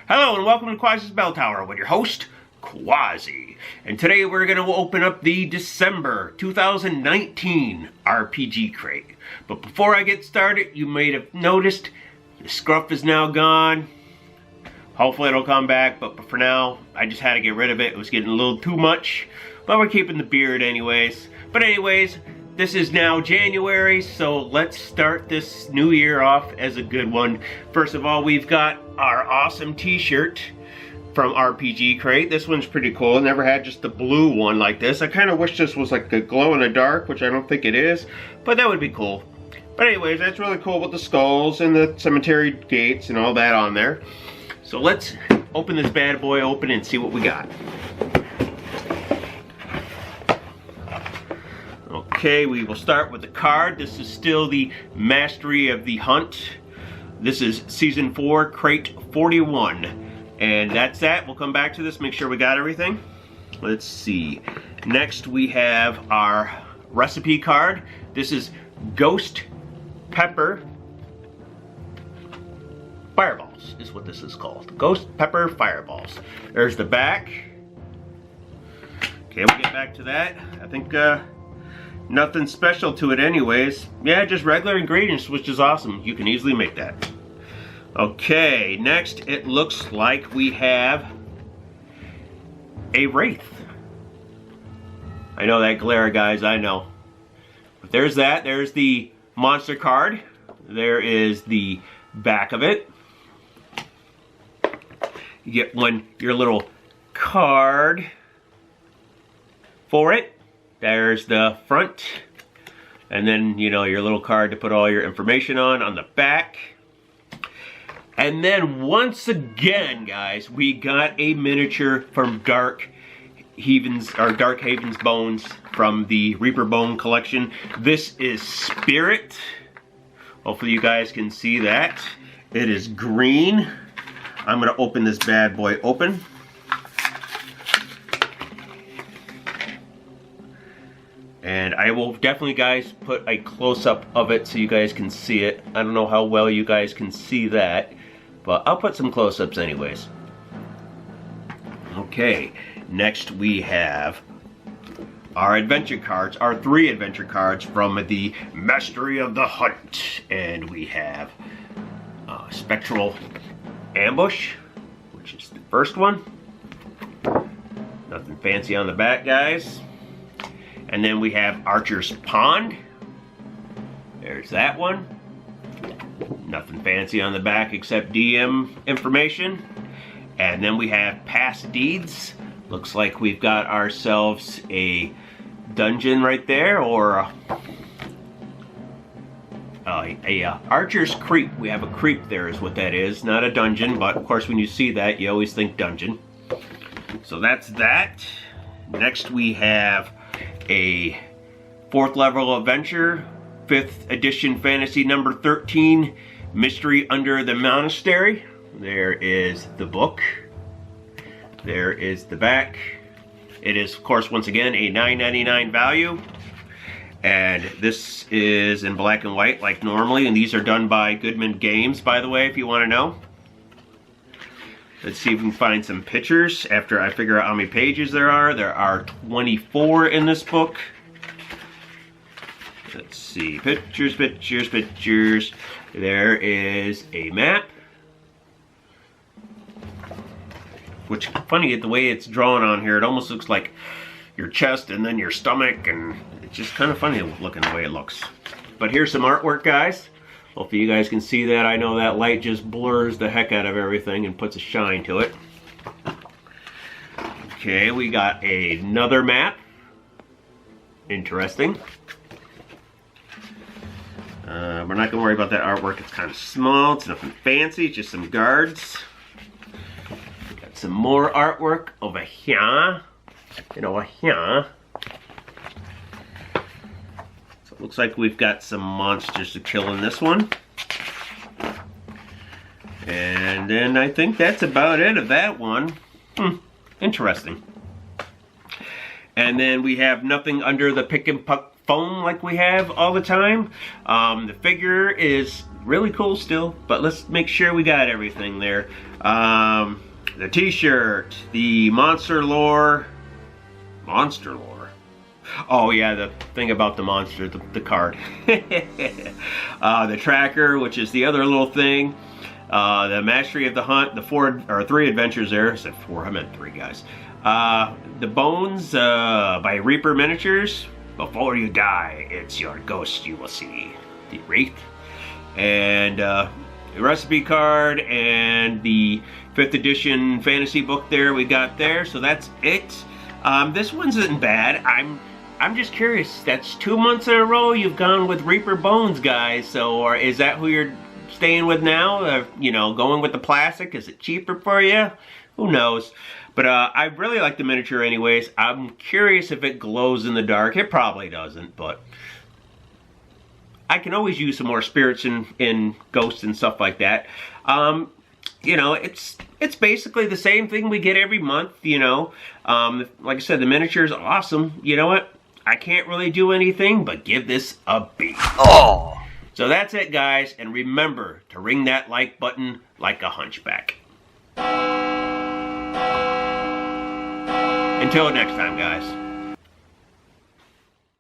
Hello and welcome to Quassi's Bell Tower with your host, Quassi. And today we're going to open up the December 2019 RPG Crate. But before I get started, you may have noticed the scruff is now gone. Hopefully it'll come back, but for now, I just had to get rid of it. It was getting a little too much, but we're keeping the beard anyways. But anyways, this is now January, so let's start this new year off as a good one. First of all, we've got our awesome t-shirt from RPG Crate. This one's pretty cool. Never had just the blue one like this. I kind of wish this was like a glow in the dark, which I don't think it is, but that would be cool. But anyways, that's really cool with the skulls and the cemetery gates and all that on there. So let's open this bad boy open and see what we got. Okay, we will start with the card. This is still the Mastery of the Hunt. This is Season 4, Crate 41. And that's that. We'll come back to this, make sure we got everything. Let's see. Next we have our recipe card. This is Ghost Pepper Fireballs is what this is called. Ghost Pepper Fireballs. There's the back. Okay, we'll get back to that. I think nothing special to it anyways. Yeah, just regular ingredients, which is awesome. You can easily make that. Okay, next it looks like we have a Wraith. I know that glare, guys, I know. But there's that. There's the monster card. There is the back of it. You get your little card for it. There's the front, and then, you know, your little card to put all your information on the back. And then once again, guys, we got a miniature from Dark Haven's Bones from the Reaper Bone collection. This is Spirit. Hopefully you guys can see that. It is green. I'm gonna open this bad boy open. And I will definitely, guys, put a close-up of it so you guys can see it. I don't know how well you guys can see that, but I'll put some close-ups anyways. Okay, next we have our adventure cards, our 3 adventure cards from the Mastery of the Hunt. And we have Spectral Ambush, which is the first one. Nothing fancy on the back, guys. And then we have Archer's Pond. There's that one. Nothing fancy on the back except DM information. And then we have Past Deeds. Looks like we've got ourselves a dungeon right there, or a Archer's Creep. We have a creep there is what that is, not a dungeon, but of course when you see that you always think dungeon. So that's that. Next we have a 4th level adventure, 5th edition fantasy number 13, Mystery Under the Monastery. There is the book. There is the back. It is, of course, once again, a $9.99 value. And this is in black and white like normally, and these are done by Goodman Games, by the way, if you want to know. Let's see if we can find some pictures after I figure out how many pages there are. There are 24 in this book. Let's see. Pictures, pictures, pictures. There is a map. Which, funny, the way it's drawn on here, it almost looks like your chest and then your stomach, and it's just kind of funny looking the way it looks. But here's some artwork, guys. Hopefully you guys can see that. I know that light just blurs the heck out of everything and puts a shine to it. Okay, we got another map. Interesting. We're not going to worry about that artwork. It's kind of small. It's nothing fancy. It's just some guards. Got some more artwork over here. And over here. Looks like we've got some monsters to kill in this one. And then I think that's about it of that one. Interesting. And then we have nothing under the pick and puck foam like we have all the time. The figure is really cool still, but let's make sure we got everything there. The t-shirt, the monster lore. Oh yeah, the thing about the monster, the card. The tracker, which is the other little thing. The mastery of the hunt, the 3 adventures there. I said 4, I meant 3, guys. The bones by Reaper Miniatures. Before you die, it's your ghost you will see. The Wraith. And the recipe card and the 5th edition fantasy book there we got there. So that's it. This one isn't bad. I'm just curious. That's 2 months in a row you've gone with Reaper Bones, guys. So, or is that who you're staying with now? You know, going with the plastic? Is it cheaper for you? Who knows? But I really like the miniature anyways. I'm curious if it glows in the dark. It probably doesn't, but I can always use some more spirits in ghosts and stuff like that. You know, it's basically the same thing we get every month, you know. Like I said, the miniature is awesome. You know what? I can't really do anything but give this a B. Oh! So that's it, guys. And remember to ring that like button like a hunchback. Until next time, guys.